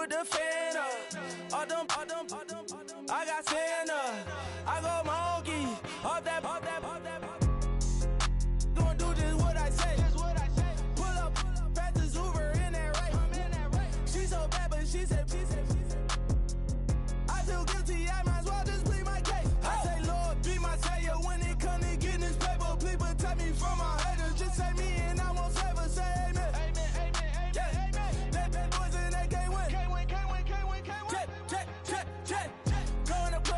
with the fan up. I got Santa. I go monkey. All that. Gonna do just what I say. Pull up, pass the Uber in that right. She so bad, but she said. I feel guilty, I might as well just plead my case. I say, Lord, be my savior when it comes to getting this paper. Please protect me from my haters. Just say me and I won't save her. Say amen. Bad boys and they can't win. Check. Going up.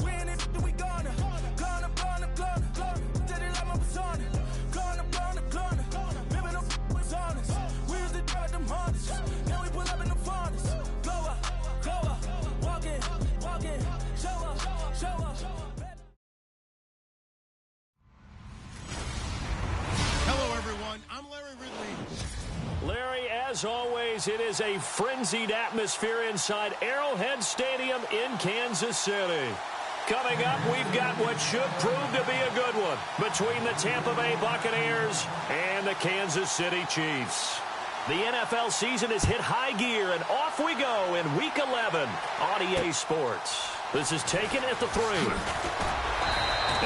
We in it, we gonna. Going up. Did it like my persona. Going up. Remember no was honest. We used to drive them Hondas. Now we pull up in the furnace. Go up. Walking. Show up. Hello, everyone. I'm Larry Ridley. Larry, as always, it is a frenzied atmosphere inside Arrowhead Stadium in Kansas City. Coming up, we've got what should prove to be a good one between the Tampa Bay Buccaneers and the Kansas City Chiefs. The NFL season has hit high gear, and off we go in Week 11 on EA Sports. This is taken at the 3.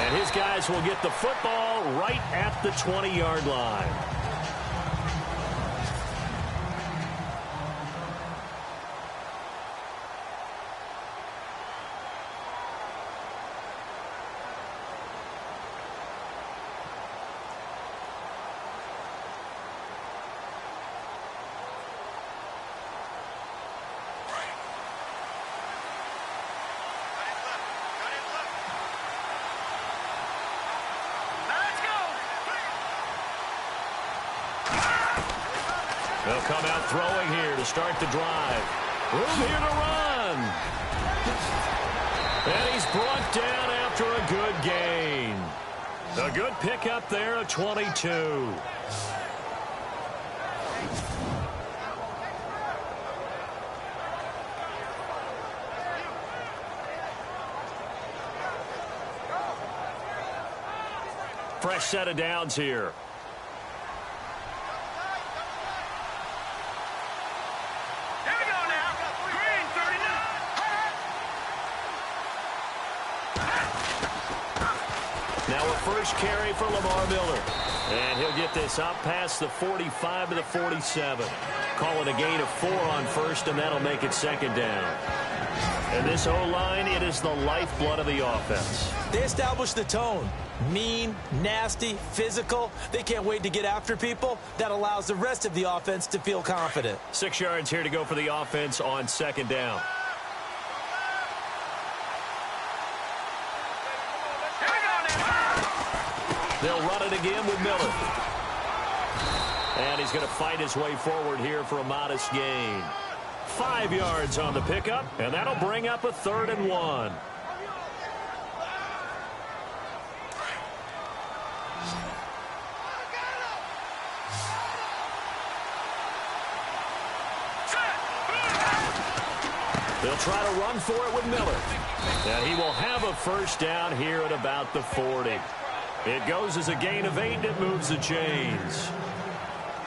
And his guys will get the football right at the 20-yard line. They'll come out throwing here to start the drive. Room here to run. And he's brought down after a good gain. A good pickup there, a 22. Fresh set of downs here. First carry for Lamar Miller. And he'll get this up past the 45 to the 47. Call it a gain of 4 on first, and that'll make it second down. And this O-line, it is the lifeblood of the offense. They established the tone. Mean, nasty, physical. They can't wait to get after people. That allows the rest of the offense to feel confident. 6 yards here to go for the offense on second down. They'll run it again with Miller. And he's going to fight his way forward here for a modest gain. 5 yards on the pickup, and that'll bring up a 3rd and 1. They'll try to run for it with Miller. And he will have a first down here at about the 40. It goes as a gain of 8, and it moves the chains.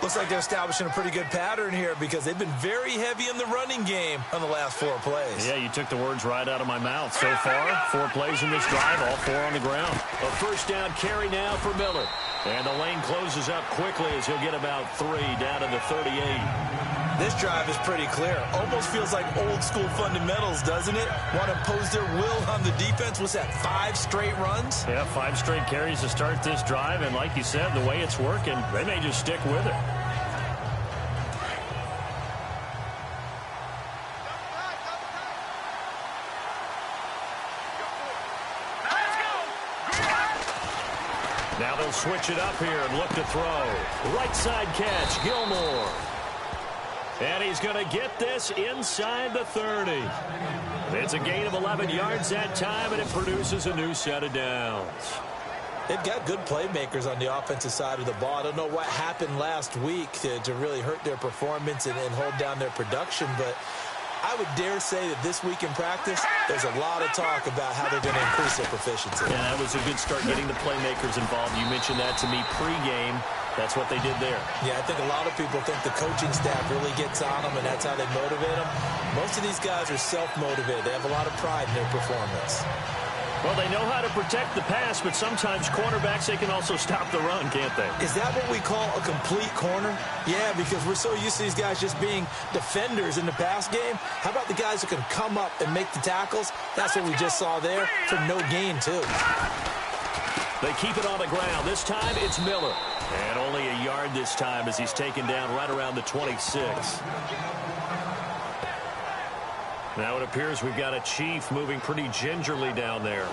Looks like they're establishing a pretty good pattern here because they've been very heavy in the running game on the last 4 plays. Yeah, you took the words right out of my mouth. So far, 4 plays in this drive, all 4 on the ground. A first down carry now for Miller. And the lane closes up quickly as he'll get about 3 down to the 38. This drive is pretty clear. Almost feels like old school fundamentals, doesn't it? Want to impose their will on the defense. Was that 5 straight runs? Yeah, 5 straight carries to start this drive. And like you said, the way it's working, they may just stick with it. Now they'll switch it up here and look to throw. Right side catch, Gilmore. And he's going to get this inside the 30. It's a gain of 11 yards that time, and it produces a new set of downs. They've got good playmakers on the offensive side of the ball. I don't know what happened last week to really hurt their performance and hold down their production, but I would dare say that this week in practice, there's a lot of talk about how they're going to increase their proficiency. Yeah, that was a good start getting the playmakers involved. You mentioned that to me pregame. That's what they did there. Yeah, I think a lot of people think the coaching staff really gets on them, and that's how they motivate them. Most of these guys are self-motivated. They have a lot of pride in their performance. Well, they know how to protect the pass, but sometimes cornerbacks, they can also stop the run, can't they? Is that what we call a complete corner? Yeah, because we're so used to these guys just being defenders in the pass game. How about the guys who can come up and make the tackles? That's what we just saw there for no gain, too. They keep it on the ground. This time, it's Miller. And only a yard this time as he's taken down right around the 26. Now it appears we've got a Chief moving pretty gingerly down there.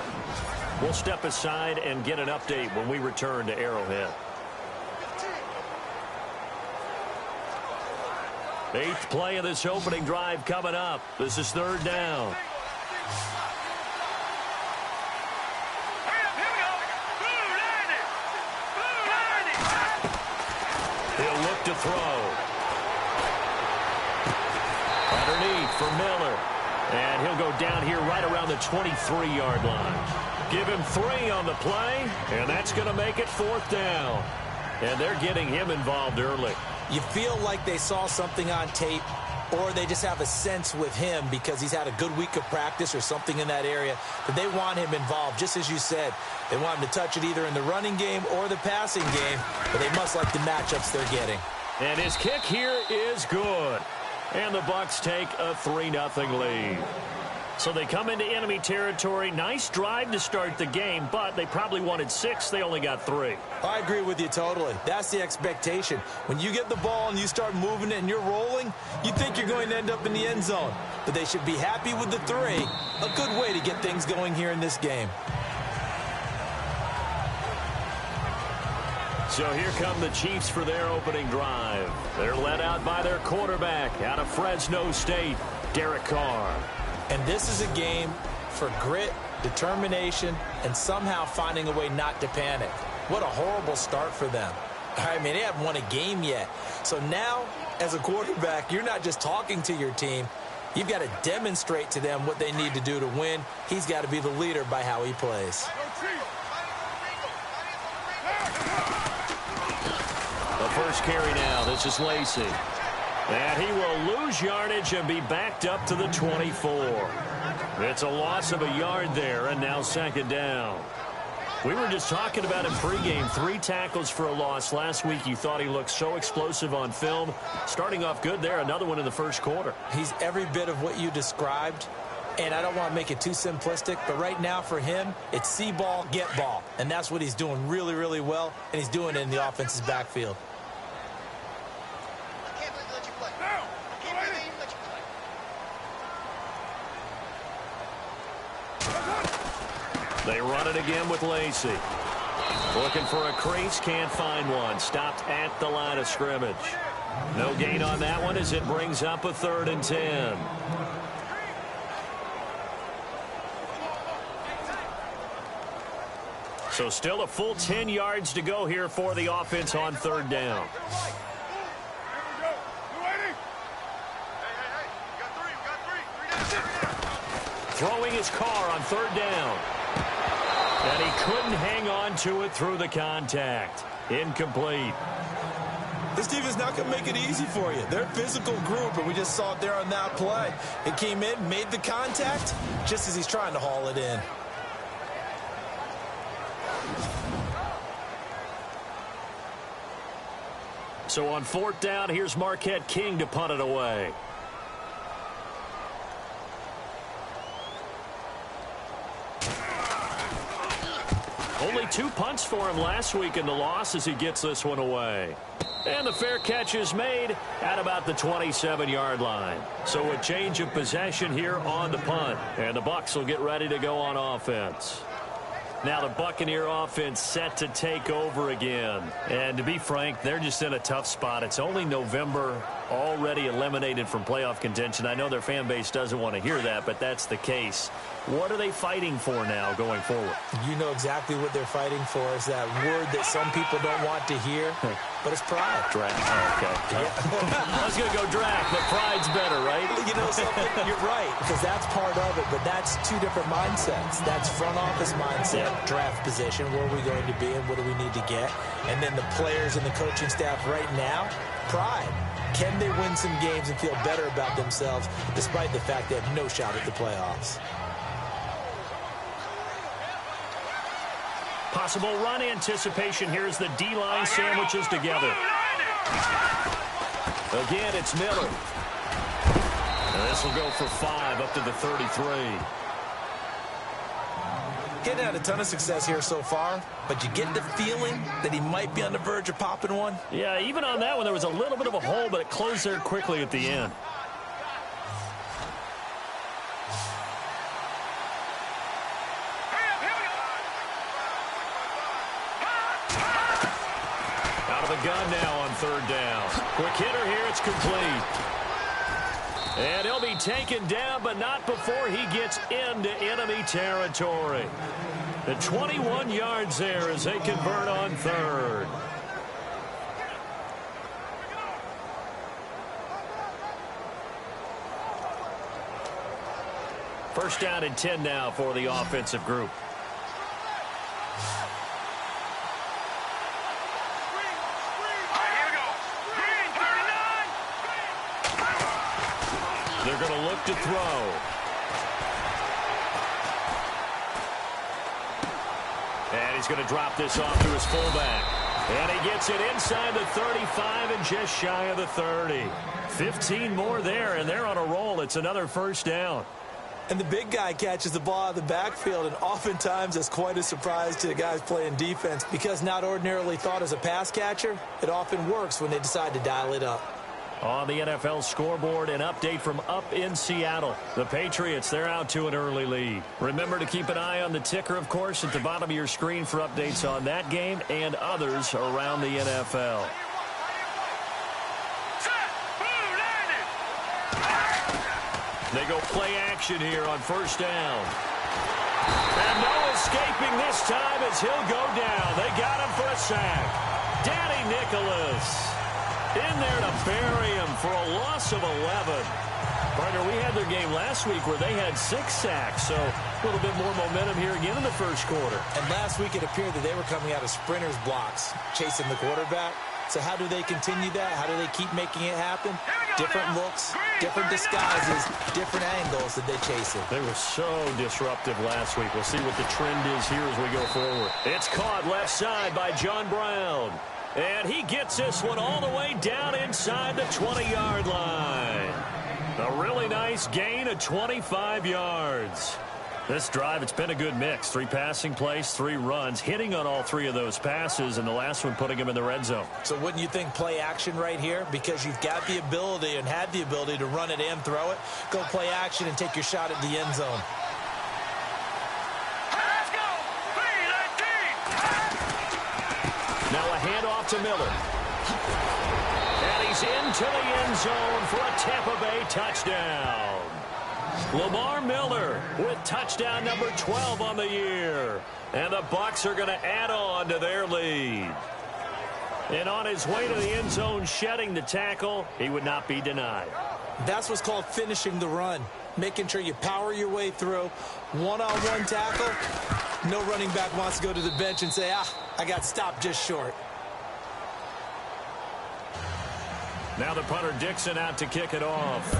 We'll step aside and get an update when we return to Arrowhead. 8th play of this opening drive coming up. This is 3rd down. He'll look to throw. Underneath for Miller. And he'll go down here right around the 23-yard line. Give him 3 on the play, and that's going to make it 4th down. And they're getting him involved early. You feel like they saw something on tape, or they just have a sense with him because he's had a good week of practice or something in that area that they want him involved. Just as you said, they want him to touch it either in the running game or the passing game, but they must like the matchups they're getting. And his kick here is good. And the Bucs take a 3-0 lead. So they come into enemy territory. Nice drive to start the game, but they probably wanted 6. They only got 3. I agree with you totally. That's the expectation. When you get the ball and you start moving it and you're rolling, you think you're going to end up in the end zone. But they should be happy with the 3. A good way to get things going here in this game. So here come the Chiefs for their opening drive. They're led out by their quarterback out of Fresno State, Derek Carr. And this is a game for grit, determination, and somehow finding a way not to panic. What a horrible start for them. I mean, they haven't won a game yet. So now, as a quarterback, you're not just talking to your team. You've got to demonstrate to them what they need to do to win. He's got to be the leader by how he plays. First carry now. This is Lacey. And he will lose yardage and be backed up to the 24. It's a loss of a yard there, and now 2nd down. We were just talking about him pregame. 3 tackles for a loss. Last week you thought he looked so explosive on film. Starting off good there. Another one in the first quarter. He's every bit of what you described. And I don't want to make it too simplistic, but right now for him, it's see ball, get ball. And that's what he's doing really, really well, and he's doing it in the offense's backfield. They run it again with Lacey. Looking for a crease, can't find one. Stopped at the line of scrimmage. No gain on that one as it brings up a 3rd and 10. So still a full 10 yards to go here for the offense on 3rd down. Throwing his car on 3rd down. And he couldn't hang on to it through the contact. Incomplete. This team is not going to make it easy for you. They're a physical group, and we just saw it there on that play. It came in, made the contact, just as he's trying to haul it in. So on 4th down, here's Marquette King to punt it away. Only 2 punts for him last week in the loss as he gets this one away. And the fair catch is made at about the 27-yard line. So a change of possession here on the punt. And the Bucs will get ready to go on offense. Now the Buccaneer offense set to take over again. And to be frank, they're just in a tough spot. It's only November, already eliminated from playoff contention. I know their fan base doesn't want to hear that, but that's the case. What are they fighting for now going forward? You know exactly what they're fighting for. Is that word that some people don't want to hear. but it's pride. Draft. Oh, okay. I was going to go draft, but pride's better, right? You know something? You're right, because that's part of it, but that's two different mindsets. That's front office mindset, draft position, where are we going to be and what do we need to get? And then the players and the coaching staff right now, pride. Can they win some games and feel better about themselves despite the fact they have no shot at the playoffs? Possible run anticipation. Here's the D-line sandwiches together. Again, it's Miller. And this will go for 5 up to the 33. Getting had a ton of success here so far, but you get the feeling that he might be on the verge of popping one. Yeah, even on that one, there was a little bit of a hole, but it closed there quickly at the end. Out of the gun now on 3rd down. Quick hitter here, it's complete. And he'll be taken down, but not before he gets into enemy territory. The 21 yards there as they convert on 3rd. First down and 10 now for the offensive group. They're going to look to throw. And he's going to drop this off to his fullback. And he gets it inside the 35 and just shy of the 30. 15 more there, and they're on a roll. It's another first down. And the big guy catches the ball out of the backfield, and oftentimes that's quite a surprise to the guys playing defense because not ordinarily thought as a pass catcher, it often works when they decide to dial it up. On the NFL scoreboard, an update from up in Seattle. The Patriots, they're out to an early lead. Remember to keep an eye on the ticker, of course, at the bottom of your screen for updates on that game and others around the NFL. They go play action here on first down. And no escaping this time as he'll go down. They got him for a sack. Danny Nicholas in there to bury him for a loss of 11. Partner, we had their game last week where they had 6 sacks, so a little bit more momentum here again in the first quarter. And last week it appeared that they were coming out of sprinters blocks, chasing the quarterback. So how do they continue that? How do they keep making it happen? Different looks, different disguises, different angles that they chase it. They were so disruptive last week. We'll see what the trend is here as we go forward. It's caught left side by John Brown. And he gets this one all the way down inside the 20-yard line. A really nice gain of 25 yards. This drive, it's been a good mix. 3 passing plays, 3 runs, hitting on all 3 of those passes, and the last one putting him in the red zone. So wouldn't you think play action right here? Because you've got the ability and had the ability to run it and throw it. Go play action and take your shot at the end zone. Now a handoff to Miller. And he's into the end zone for a Tampa Bay touchdown. Lamar Miller with touchdown number 12 on the year. And the Bucs are going to add on to their lead. And on his way to the end zone, shedding the tackle, he would not be denied. That's what's called finishing the run. Making sure you power your way through. One-on-one tackle. No running back wants to go to the bench and say, I got stopped just short. Now the punter Dixon out to kick it off.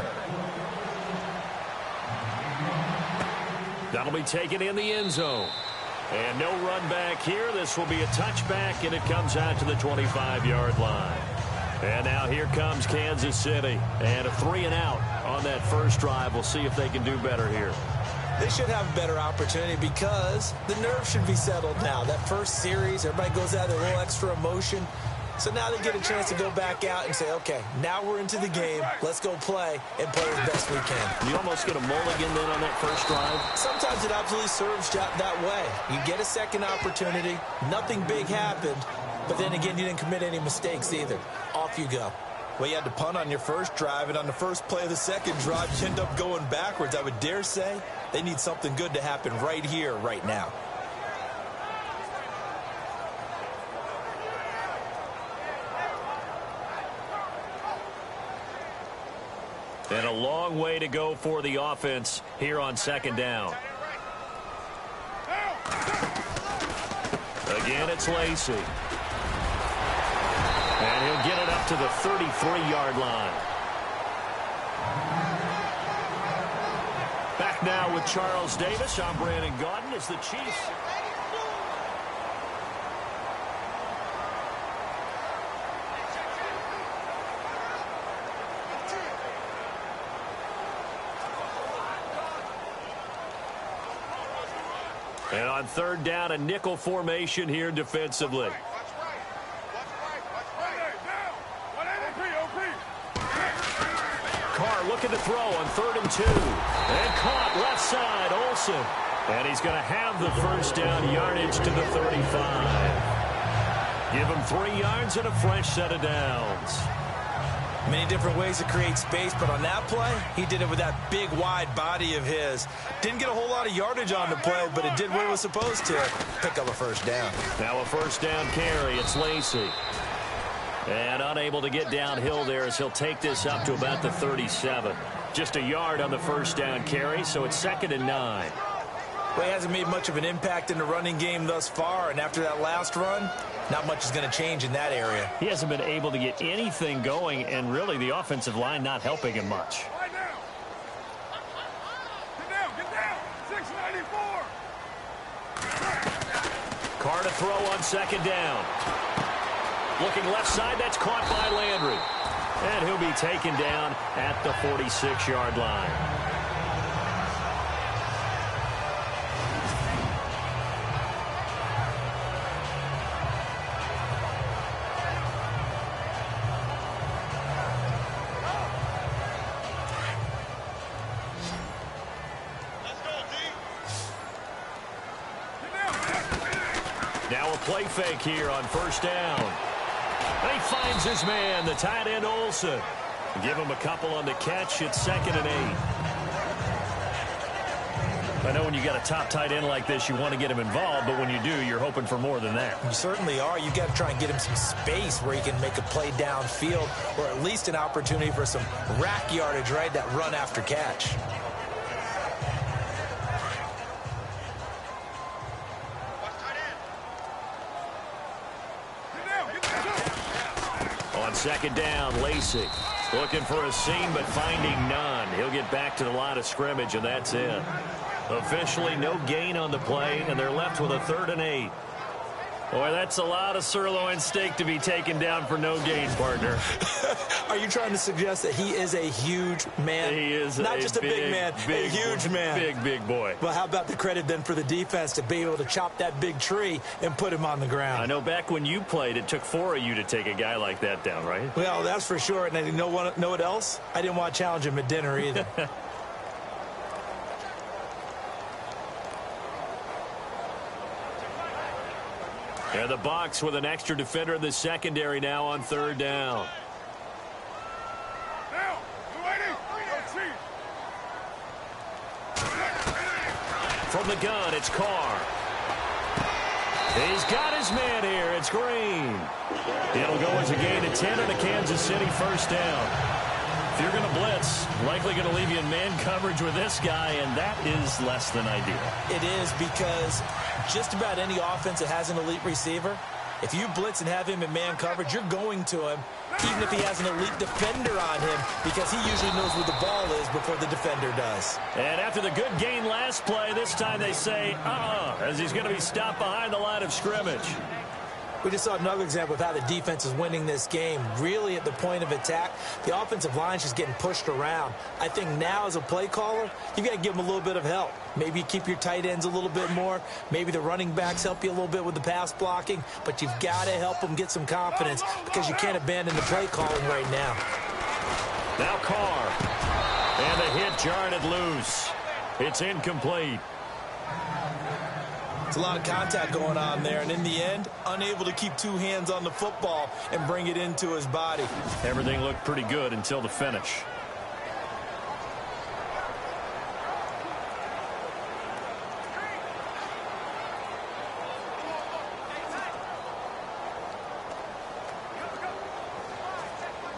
That'll be taken in the end zone. And no run back here. This will be a touchback, and it comes out to the 25-yard line. And now here comes Kansas City. And a 3 and out on that first drive. We'll see if they can do better here. They should have a better opportunity because the nerves should be settled now. That first series, everybody goes out with a little extra emotion. So now they get a chance to go back out and say, okay, now we're into the game. Let's go play and play as best we can. You almost get a mulligan then on that first drive? Sometimes it absolutely serves that way. You get a second opportunity. Nothing big happened. But then again, you didn't commit any mistakes either. Off you go. Well, you had to punt on your first drive, and on the first play of the second drive, you end up going backwards. I would dare say they need something good to happen right here, right now. And a long way to go for the offense here on second down. Again, it's Lacey. And he'll get it up to the 33-yard line. Back now with Charles Davis. I'm Brandon Gaudin as the Chiefs. And on third down, a nickel formation here defensively. Carr looking to throw on 3rd and 2. And caught left side, Olsen. And he's going to have the first down, yardage to the 35. Give him 3 yards and a fresh set of downs. Many different ways to create space, but on that play, he did it with that big, wide body of his. Didn't get a whole lot of yardage on the play, but it did what it was supposed to. Pick up a first down. Now a first down carry. It's Lacey. And unable to get downhill there as he'll take this up to about the 37. Just a yard on the first down carry, so it's 2nd and 9. Well, he hasn't made much of an impact in the running game thus far, and after that last run, not much is going to change in that area. He hasn't been able to get anything going, and really the offensive line not helping him much. Get down, 694. Carr to throw on 2nd down. Looking left side, that's caught by Landry. And he'll be taken down at the 46-yard line. Now a play fake here on first down. And he finds his man, the tight end Olsen. Give him a couple on the catch. It's 2nd and 8. I know when you got a top tight end like this, you want to get him involved, but when you do, you're hoping for more than that. You certainly are. You got to try and get him some space where he can make a play downfield, or at least an opportunity for some rack yardage, right? That run after catch. On 2nd down, Lacey looking for a seam but finding none. He'll get back to the line of scrimmage, and that's it. Officially no gain on the play, and they're left with a 3rd and 8. Boy, that's a lot of sirloin steak to be taken down for no gain, partner. Are you trying to suggest that he is a huge man? He is not just a big man, a huge man. Big boy. Well, how about the credit then for the defense to be able to chop that big tree and put him on the ground? I know back when you played, it took 4 of you to take a guy like that down, right? Well, that's for sure. And you know what else? I didn't want to challenge him at dinner either. And the box with an extra defender in the secondary now on 3rd down. From the gun, it's Carr. He's got his man here. It's Green. It'll go as a gain of 10 and a Kansas City first down. If you're going to blitz, likely going to leave you in man coverage with this guy, and that is less than ideal. It is, because just about any offense that has an elite receiver, if you blitz and have him in man coverage, you're going to him, even if he has an elite defender on him, because he usually knows where the ball is before the defender does. And after the good gain last play, this time they say, as he's going to be stopped behind the line of scrimmage. We just saw another example of how the defense is winning this game. Really, at the point of attack, the offensive line is just getting pushed around. I think now, as a play caller, you've got to give them a little bit of help. Maybe you keep your tight ends a little bit more. Maybe the running backs help you a little bit with the pass blocking. But you've got to help them get some confidence, because you can't abandon the play calling right now. Now Carr. And the hit jarred it loose. It's incomplete. It's a lot of contact going on there, and in the end, unable to keep 2 hands on the football and bring it into his body. Everything looked pretty good until the finish.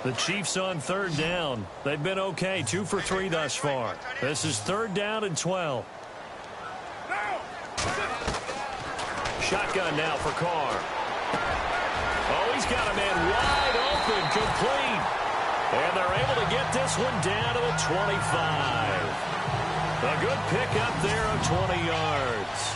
The Chiefs on third down. They've been okay, 2 for 3 thus far. This is 3rd down and 12. Shotgun now for Carr. Oh, he's got a man wide open, complete. And they're able to get this one down to the 25. A good pickup there of 20 yards.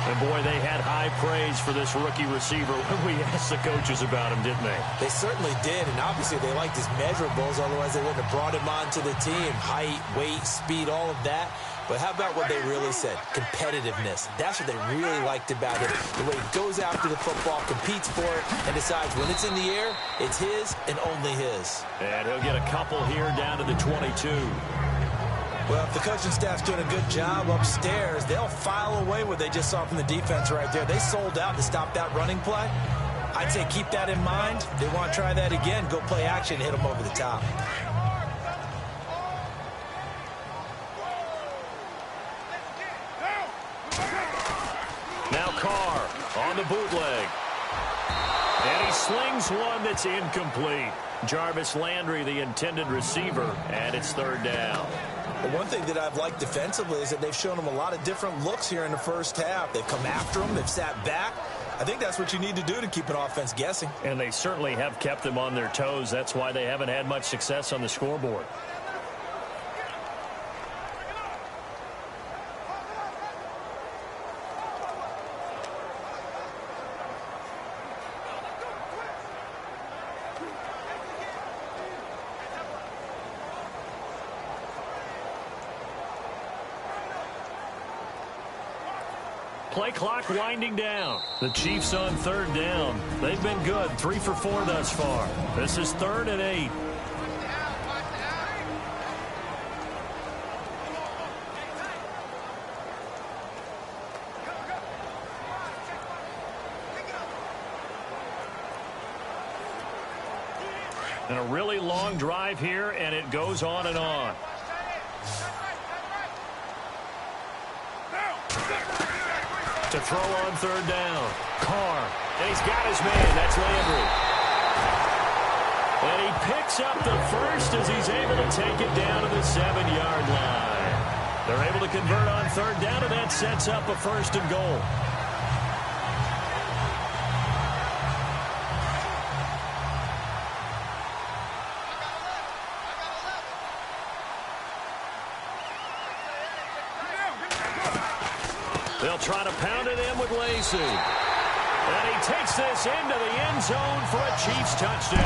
And, boy, they had high praise for this rookie receiver when we asked the coaches about him, didn't they? They certainly did, and obviously they liked his measurables, otherwise they wouldn't have brought him onto the team. Height, weight, speed, all of that. But how about what they really said? Competitiveness. That's what they really liked about him. The way he goes after the football, competes for it, and decides when it's in the air, it's his and only his. And he'll get a couple here down to the 22. Well, if the coaching staff's doing a good job upstairs, they'll file away what they just saw from the defense right there. They sold out to stop that running play. I'd say keep that in mind. They want to try that again. Go play action, hit them over the top. Now Carr on the bootleg. And he slings one that's incomplete. Jarvis Landry, the intended receiver, and it's 3rd down. But one thing that I've liked defensively is that they've shown them a lot of different looks here in the first half. They've come after them. They've sat back. I think that's what you need to do to keep an offense guessing. And they certainly have kept them on their toes. That's why they haven't had much success on the scoreboard. Play clock winding down. The Chiefs on 3rd down. They've been good, 3 for 4 thus far. This is 3rd and 8. And a really long drive here, and it goes on and on. To throw on 3rd down. Carr. And he's got his man. That's Landry. And he picks up the first as he's able to take it down to the 7-yard line. They're able to convert on 3rd down, and that sets up a 1st and goal. They'll try to pound it in with Lacey. And he takes this into the end zone for a Chiefs touchdown.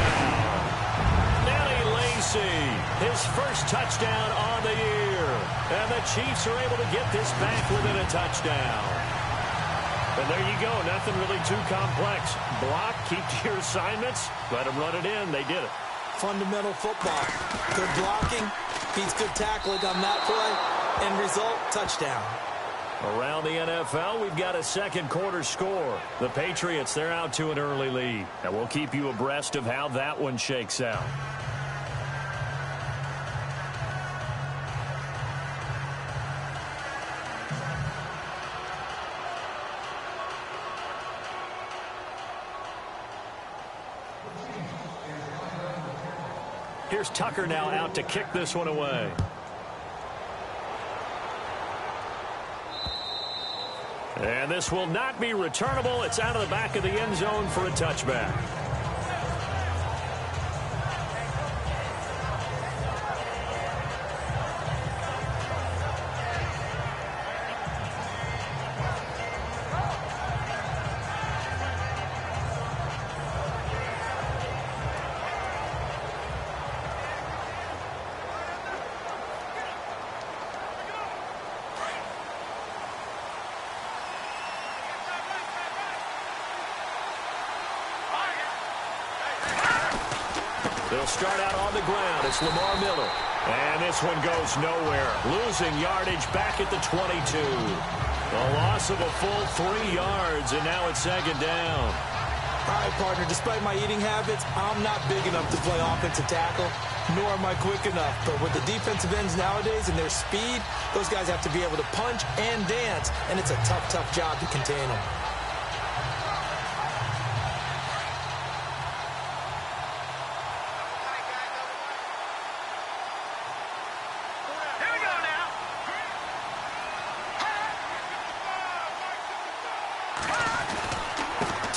Nelly Lacey, his first touchdown on the year. And the Chiefs are able to get this back within a touchdown. And there you go, nothing really too complex. Block, keep to your assignments, let them run it in. They did it. Fundamental football. Good blocking, beats good tackling on that play. End result, touchdown. Around the NFL, we've got a 2nd quarter score. The Patriots, they're out to an early lead. And we'll keep you abreast of how that one shakes out. Here's Tucker now out to kick this one away. And this will not be returnable. It's out of the back of the end zone for a touchback. They'll start out on the ground. It's Lamar Miller. And this one goes nowhere. Losing yardage back at the 22. A loss of a full 3 yards, and now it's 2nd down. All right, partner, despite my eating habits, I'm not big enough to play offensive tackle, nor am I quick enough. But with the defensive ends nowadays and their speed, those guys have to be able to punch and dance, and it's a tough, tough job to contain them.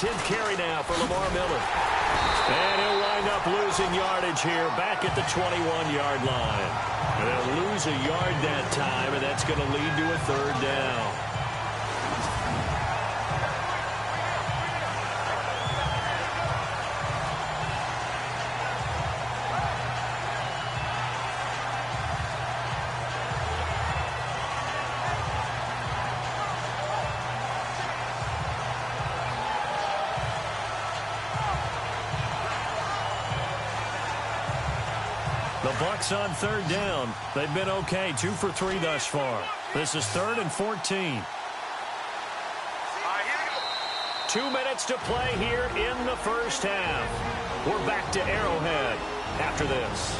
10th carry now for Lamar Miller. And he'll wind up losing yardage here back at the 21-yard line. And they'll lose a yard that time, and that's going to lead to a 3rd down. The Bucs on 3rd down. They've been okay, 2 for 3 thus far. This is 3rd and 14. 2 minutes to play here in the first half. We're back to Arrowhead after this.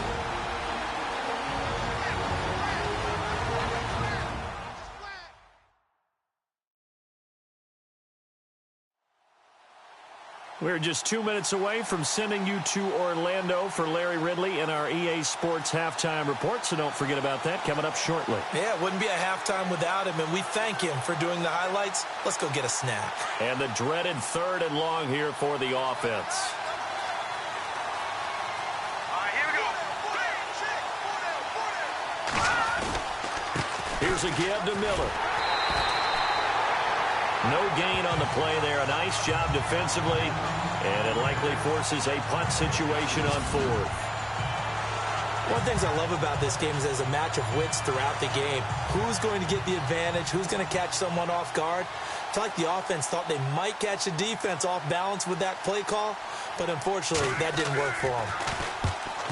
We're just 2 minutes away from sending you to Orlando for Larry Ridley in our EA Sports Halftime Report, so don't forget about that coming up shortly. Yeah, it wouldn't be a halftime without him, and we thank him for doing the highlights. Let's go get a snack. And the dreaded 3rd and long here for the offense. Here's a give to Miller. No gain on the play there. A nice job defensively, and it likely forces a punt situation on 4th. One of the things I love about this game is there's a match of wits throughout the game. Who's going to get the advantage? Who's going to catch someone off guard? It's like the offense thought they might catch the defense off balance with that play call, but unfortunately, that didn't work for them.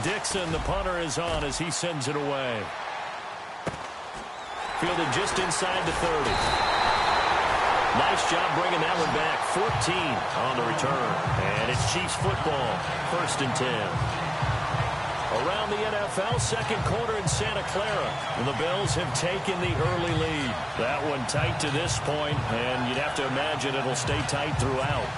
Dixon, the punter, is on as he sends it away. Fielded just inside the 30. Nice job bringing that one back. 14 on the return. And it's Chiefs football. 1st and 10. Around the NFL, 2nd quarter in Santa Clara. And the Bills have taken the early lead. That one tight to this point, and you'd have to imagine it'll stay tight throughout.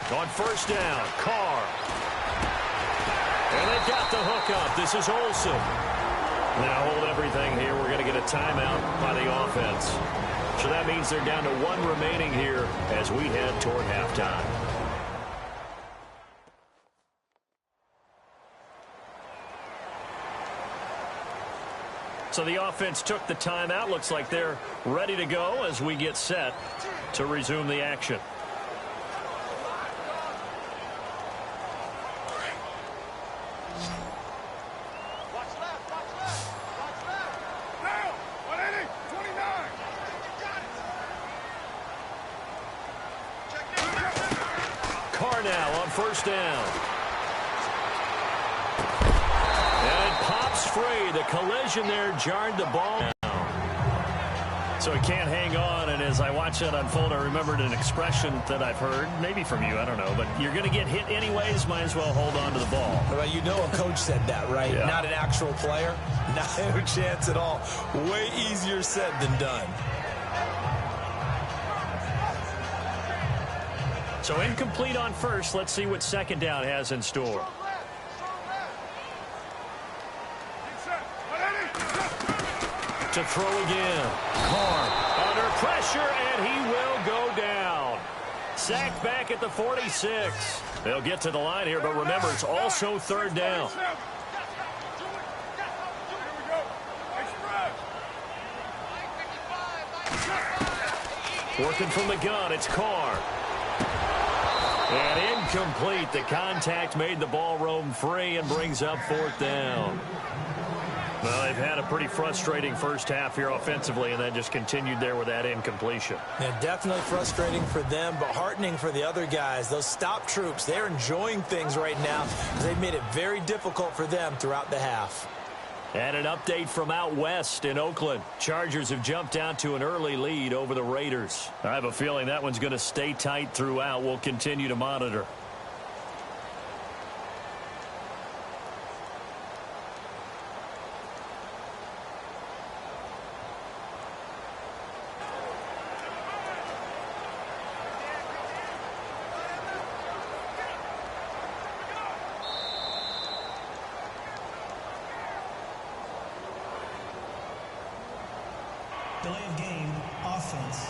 On 1st down, Carr. And they've got the hook up. This is Olsen. Now hold everything here. We're going to get a timeout by the offense. So that means they're down to 1 remaining here as we head toward halftime. So the offense took the timeout. Looks like they're ready to go as we get set to resume the action. Now on 1st down. And it pops free. The collision there jarred the ball down. So he can't hang on, and as I watch that unfold, I remembered an expression that I've heard, maybe from you, I don't know, but you're going to get hit anyways, might as well hold on to the ball. Well, you know a coach said that, right? Yeah. Not an actual player. Not a chance at all. Way easier said than done. So incomplete on 1st. Let's see what 2nd down has in store. To throw again. Carr under pressure, and he will go down. Sacked back at the 46. They'll get to the line here, but remember, it's also 3rd down. Working from the gun, it's Carr. And incomplete. The contact made the ball roam free and brings up 4th down. Well, they've had a pretty frustrating first half here offensively, and that just continued there with that incompletion. Yeah, definitely frustrating for them, but heartening for the other guys. Those stop troops, they're enjoying things right now because they've made it very difficult for them throughout the half. And an update from out west in Oakland. Chargers have jumped out to an early lead over the Raiders. I have a feeling that one's going to stay tight throughout. We'll continue to monitor. Delay of game, offense.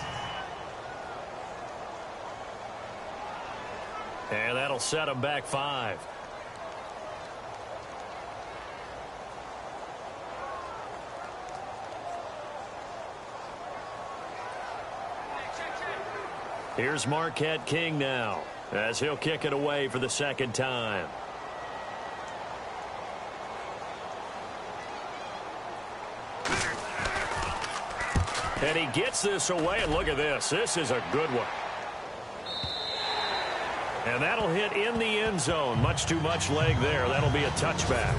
And that'll set him back 5. Here's Marquette King now, as he'll kick it away for the second time. And he gets this away, and look at this. This is a good one. And that'll hit in the end zone. Much too much leg there. That'll be a touchback.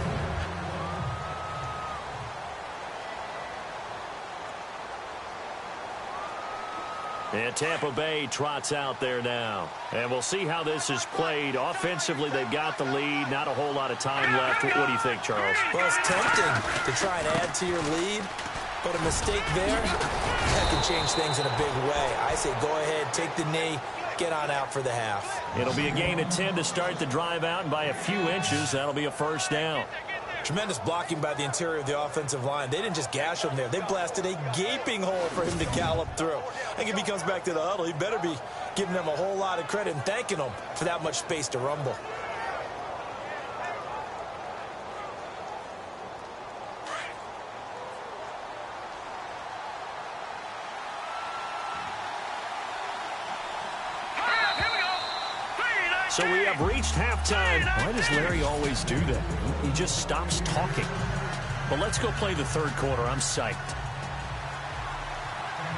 And Tampa Bay trots out there now. And we'll see how this is played. Offensively, they've got the lead. Not a whole lot of time left. What do you think, Charles? Well, it's tempting to try and add to your lead, but a mistake there, that can change things in a big way. I say go ahead, take the knee, get on out for the half. It'll be a gain of 10 to start the drive out, and by a few inches, that'll be a first down. Tremendous blocking by the interior of the offensive line. They didn't just gash him there. They blasted a gaping hole for him to gallop through. I think if he comes back to the huddle, he better be giving them a whole lot of credit and thanking them for that much space to rumble. So we have reached halftime. Why does Larry always do that? He just stops talking. But let's go play the third quarter. I'm psyched.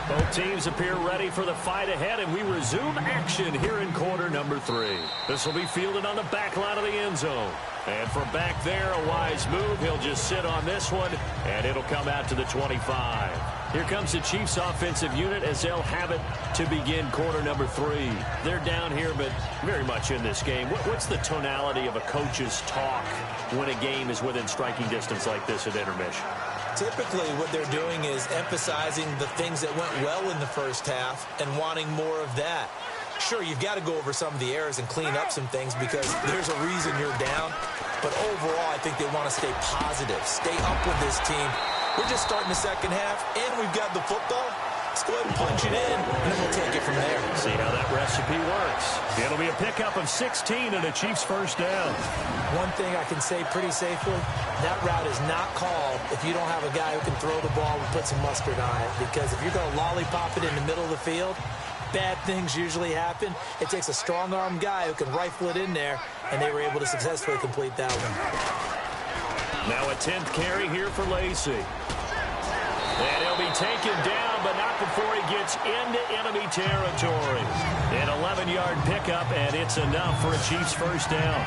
Both teams appear ready for the fight ahead, and we resume action here in quarter number 3. This will be fielded on the back line of the end zone. And from back there, a wise move. He'll just sit on this one, and it'll come out to the 25. Here comes the Chiefs offensive unit as they'll have it to begin quarter number 3. They're down here, but very much in this game. What's the tonality of a coach's talk when a game is within striking distance like this at intermission? Typically, what they're doing is emphasizing the things that went well in the first half and wanting more of that. Sure, you've got to go over some of the errors and clean up some things because there's a reason you're down. But overall, I think they want to stay positive, stay up with this team. We're just starting the second half, and we've got the football. Let's go ahead and punch it in, and then we'll take it from there. See how that recipe works. It'll be a pickup of 16 and a Chiefs first down. One thing I can say pretty safely, that route is not called if you don't have a guy who can throw the ball and put some mustard on it. Because if you're going to lollipop it in the middle of the field, bad things usually happen. It takes a strong-arm guy who can rifle it in there, and they were able to successfully complete that one. Now a 10th carry here for Lacey. And he'll be taken down, but not before he gets into enemy territory. An 11-yard pickup, and it's enough for a Chiefs first down.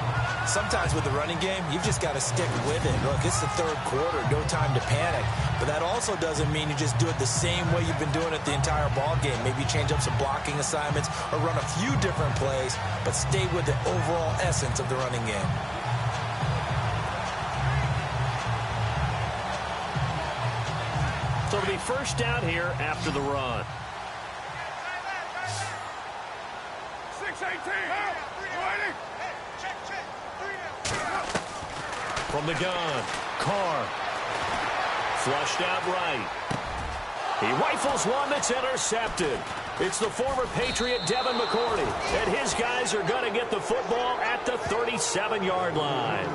Sometimes with the running game, you've just got to stick with it. Look, it's the third quarter, no time to panic. But that also doesn't mean you just do it the same way you've been doing it the entire ball game. Maybe change up some blocking assignments or run a few different plays, but stay with the overall essence of the running game. So it'll be first down here after the run. 6-18. From the gun, Carr. Flushed out right. He rifles one that's intercepted. It's the former Patriot Devin McCourty. And his guys are going to get the football at the 37-yard line.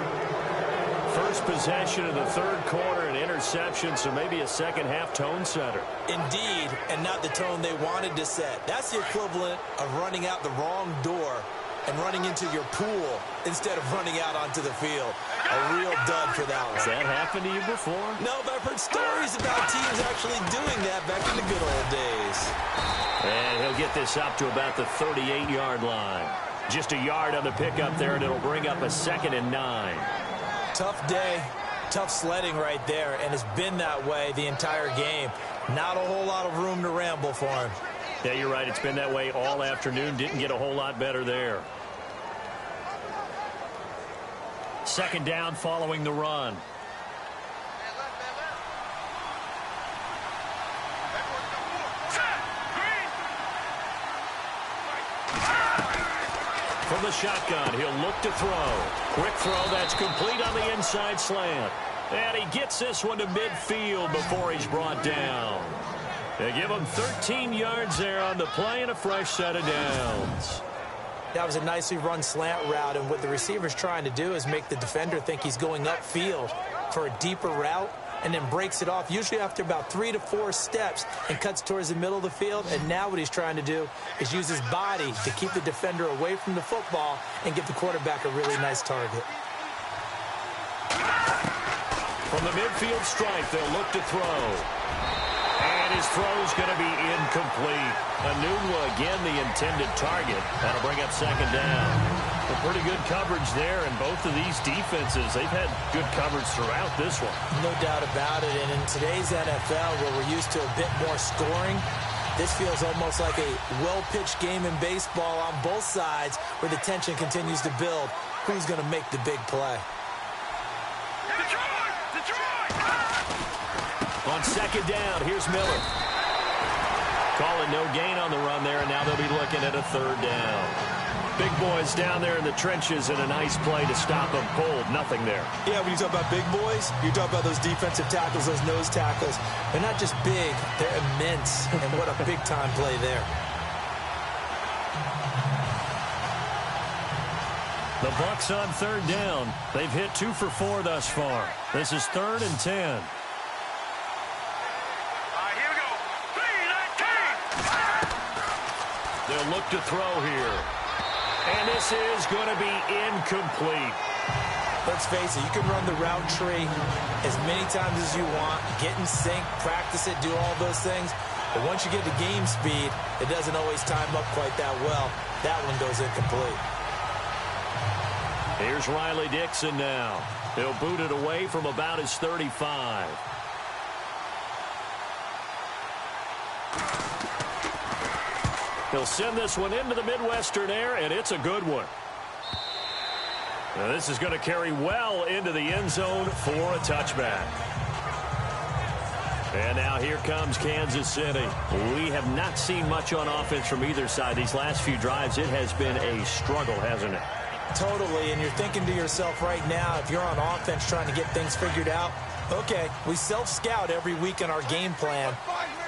First possession of the third quarter, an interception, so maybe a second-half tone setter. Indeed, and not the tone they wanted to set. That's the equivalent of running out the wrong door and running into your pool instead of running out onto the field. A real dud for that one. Has that happened to you before? No, but I've heard stories about teams actually doing that back in the good old days. And he'll get this up to about the 38-yard line. Just a yard on the pickup there, and it'll bring up a 2nd and 9. Tough day, tough sledding right there, and it's been that way the entire game. Not a whole lot of room to ramble for him. Yeah, you're right. It's been that way all afternoon. Didn't get a whole lot better there. Second down following the run. From the shotgun, he'll look to throw. Quick throw that's complete on the inside slant. And he gets this one to midfield before he's brought down. They give him 13 yards there on the play and a fresh set of downs. That was a nicely run slant route, and what the receiver's trying to do is make the defender think he's going upfield for a deeper route, and then breaks it off, usually after about 3 to 4 steps, and cuts towards the middle of the field. And now what he's trying to do is use his body to keep the defender away from the football and give the quarterback a really nice target. From the midfield stripe, they'll look to throw. And his throw's going to be incomplete. Anunwa again the intended target. That'll bring up second down. A pretty good coverage there, and both of these defenses, they've had good coverage throughout this one. No doubt about it, and in today's NFL, where we're used to a bit more scoring, this feels almost like a well-pitched game in baseball on both sides, where the tension continues to build. Who's going to make the big play? On second down, here's Miller. Calling no gain on the run there, and now they'll be looking at a third down. Big boys down there in the trenches, and a nice play to stop them cold. Nothing there. Yeah, when you talk about big boys, you talk about those defensive tackles, those nose tackles. They're not just big, they're immense, and what a big-time play there. The Bucs on third down. They've hit 2 for 4 thus far. This is 3rd and 10. They'll look to throw here. And this is going to be incomplete. Let's face it, you can run the route tree as many times as you want, get in sync, practice it, do all those things. But once you get to game speed, it doesn't always time up quite that well. That one goes incomplete. Here's Riley Dixon now. He'll boot it away from about his 35. He'll send this one into the Midwestern air, and it's a good one. Now this is going to carry well into the end zone for a touchback. And now here comes Kansas City. We have not seen much on offense from either side. These last few drives, it has been a struggle, hasn't it? Totally, and you're thinking to yourself right now, if you're on offense trying to get things figured out, okay, we self-scout every week in our game plan.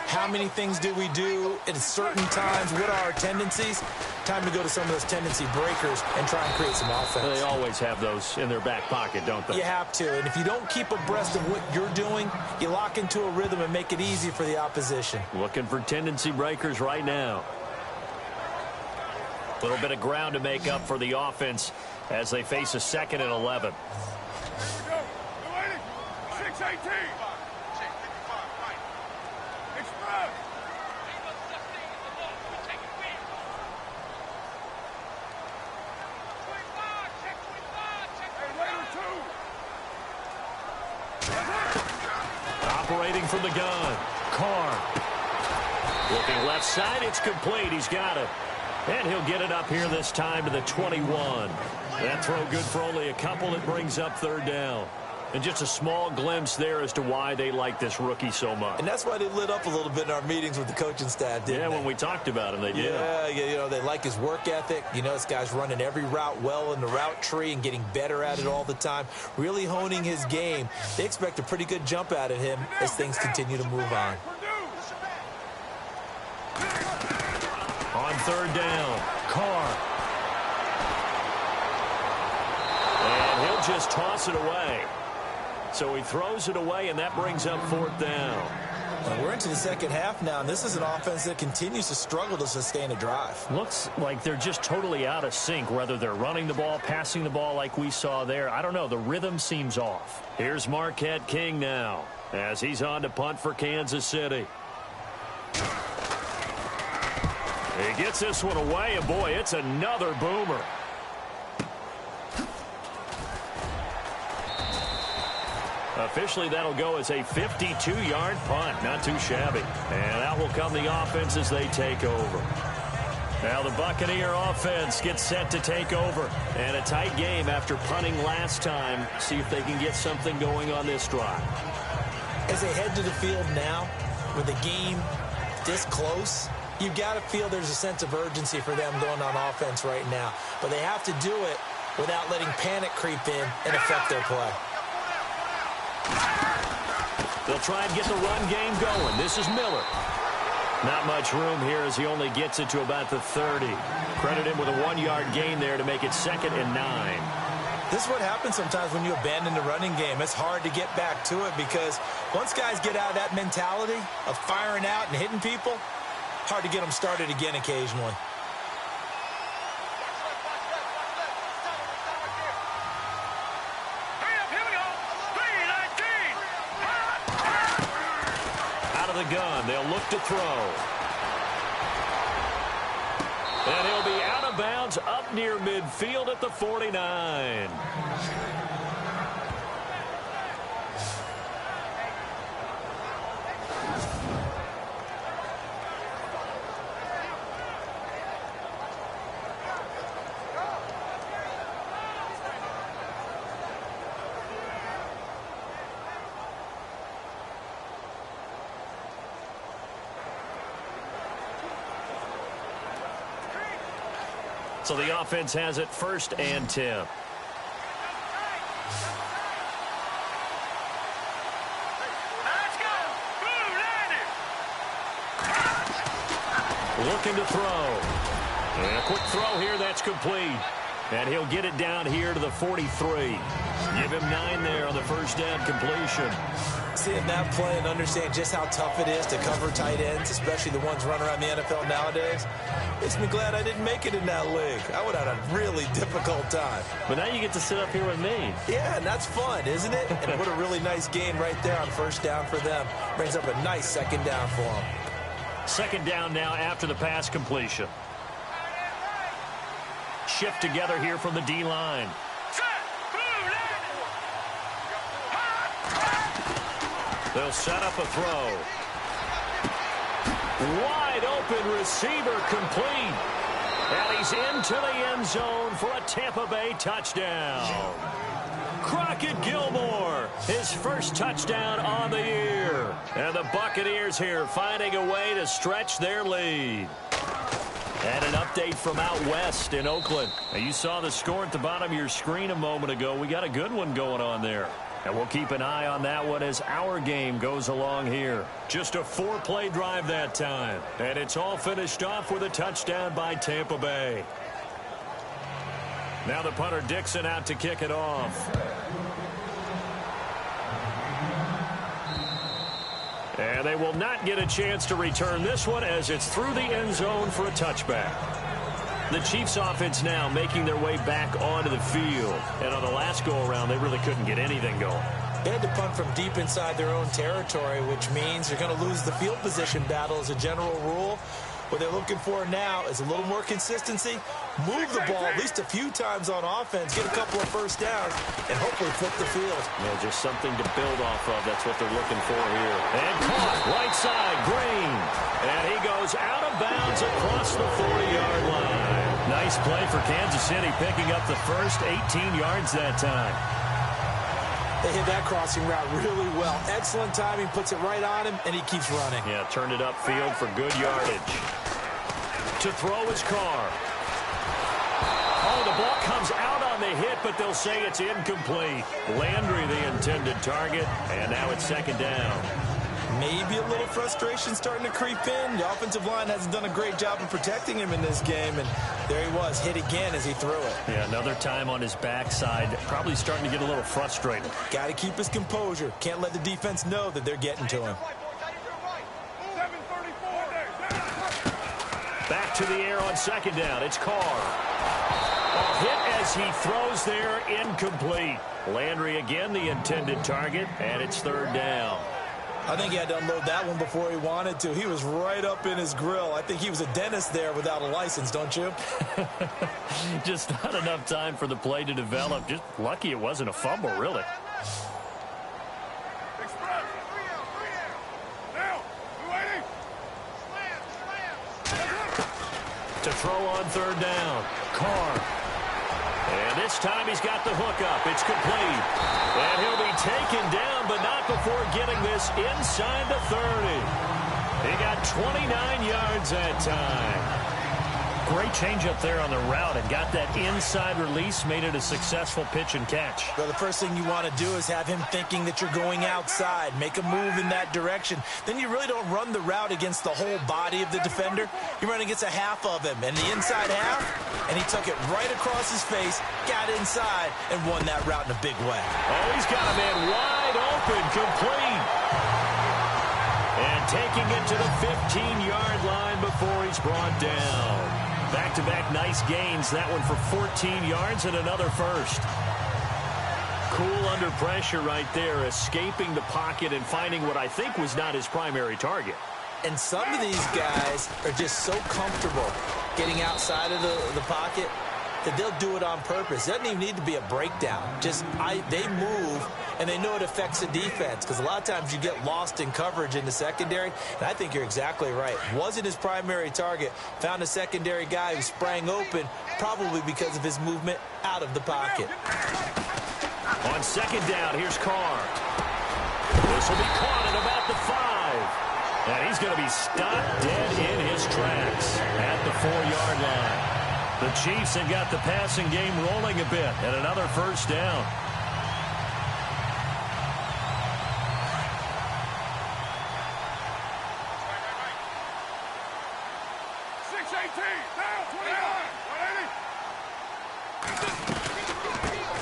How many things do we do at certain times? What are our tendencies? Time to go to some of those tendency breakers and try and create some offense. They always have those in their back pocket, don't they? You have to, and if you don't keep abreast of what you're doing, you lock into a rhythm and make it easy for the opposition. Looking for tendency breakers right now. A little bit of ground to make up for the offense as they face a 2nd and 11. Here we go. 6-18. Express. Operating from the gun. Carr. Looking left side. It's complete. He's got it. And he'll get it up here this time to the 21. That throw good for only a couple. It brings up 3rd down. And just a small glimpse there as to why they like this rookie so much. And that's why they lit up a little bit in our meetings with the coaching staff, didn't they? Yeah, when we talked about him, they did. Yeah, you know, they like his work ethic. You know, this guy's running every route well in the route tree and getting better at it all the time, really honing his game. They expect a pretty good jump out of him as things continue to move on. On 3rd down, Carr. And he'll just toss it away. So he throws it away, and that brings up 4th down. Well, we're into the second half now, and this is an offense that continues to struggle to sustain a drive. Looks like they're just totally out of sync, whether they're running the ball, passing the ball like we saw there. I don't know. The rhythm seems off. Here's Marquette King now as he's on to punt for Kansas City. He gets this one away, and boy, it's another boomer. Officially, that'll go as a 52-yard punt. Not too shabby. And out will come the offense as they take over. Now the Buccaneer offense gets set to take over. And a tight game after punting last time. See if they can get something going on this drive. As they head to the field now, with the game this close, you've got to feel there's a sense of urgency for them going on offense right now. But they have to do it without letting panic creep in and affect their play. They'll try and get the run game going. This is Miller. Not much room here as he only gets it to about the 30. Credit him with a 1-yard gain there to make it 2nd and 9. This is what happens sometimes when you abandon the running game. It's hard to get back to it because once guys get out of that mentality of firing out and hitting people, hard to get them started again occasionally. Out of the gun, they'll look to throw. And he'll be out of bounds up near midfield at the 49. So the offense has it 1st and 10. Looking to throw. And a quick throw here, that's complete. And he'll get it down here to the 43. Give him 9 there on the first down completion. Seeing that play and understand just how tough it is to cover tight ends, especially the ones running around the NFL nowadays, makes me glad I didn't make it in that league. I would have had a really difficult time. But now you get to sit up here with me. Yeah, and that's fun, isn't it? And what a really nice gain right there on first down for them. Brings up a nice 2nd down for them. 2nd down now after the pass completion. Shift together here from the D-line. They'll set up a throw. Wide open receiver complete. And he's into the end zone for a Tampa Bay touchdown. Crockett Gilmore, his first touchdown on the year. And the Buccaneers here finding a way to stretch their lead. And an update from out west in Oakland. Now, you saw the score at the bottom of your screen a moment ago. We got a good one going on there. And we'll keep an eye on that one as our game goes along here. Just a 4-play drive that time. And it's all finished off with a touchdown by Tampa Bay. Now the punter Dixon out to kick it off. And they will not get a chance to return this one as it's through the end zone for a touchback. The Chiefs offense now making their way back onto the field. And on the last go-around, they really couldn't get anything going. They had to punt from deep inside their own territory, which means they're going to lose the field position battle as a general rule. What they're looking for now is a little more consistency, move the ball at least a few times on offense, get a couple of first downs, and hopefully flip the field. Yeah, just something to build off of. That's what they're looking for here. And caught, right side, Green. And he goes out of bounds across the 40-yard line. Nice play for Kansas City, picking up the first 18 yards that time. They hit that crossing route really well. Excellent timing, puts it right on him, and he keeps running. Yeah, turned it upfield for good yardage. To throw his Carr. Oh, the ball comes out on the hit, but they'll say it's incomplete. Landry, the intended target, and now it's 2nd down. Maybe a little frustration starting to creep in. The offensive line hasn't done a great job of protecting him in this game, and there he was, hit again as he threw it. Yeah, another time on his backside, probably starting to get a little frustrated. Got to keep his composure. Can't let the defense know that they're getting to him. Back to the air on 2nd down. It's Carr. A hit as he throws there, incomplete. Landry again the intended target, and it's 3rd down. I think he had to unload that one before he wanted to. He was right up in his grill. I think he was a dentist there without a license, don't you? Just not enough time for the play to develop. Just lucky it wasn't a fumble, really. To throw on 3rd down. Carr. And this time he's got the hook up. It's complete. And he'll be taken down, but not before getting this inside the 30. He got 29 yards that time. Great change up there on the route and got that inside release, made it a successful pitch and catch. Well, the first thing you want to do is have him thinking that you're going outside, make a move in that direction. Then you really don't run the route against the whole body of the defender. You run against a half of him, and the inside half, and he took it right across his face, got inside, and won that route in a big way. Oh, he's got a man wide open, complete. And taking it to the 15-yard line before he's brought down. Back-to-back nice gains. That one for 14 yards and another first. Cool under pressure right there, escaping the pocket and finding what I think was not his primary target. And some of these guys are just so comfortable getting outside of the pocket that they'll do it on purpose. It doesn't even need to be a breakdown. They move, and they know it affects the defense, because a lot of times you get lost in coverage in the secondary, and I think you're exactly right. Wasn't his primary target. Found a secondary guy who sprang open, probably because of his movement out of the pocket. On second down, here's Carr. This will be caught at about the 5. And he's going to be stopped dead in his tracks at the 4-yard line. The Chiefs have got the passing game rolling a bit, and another first down.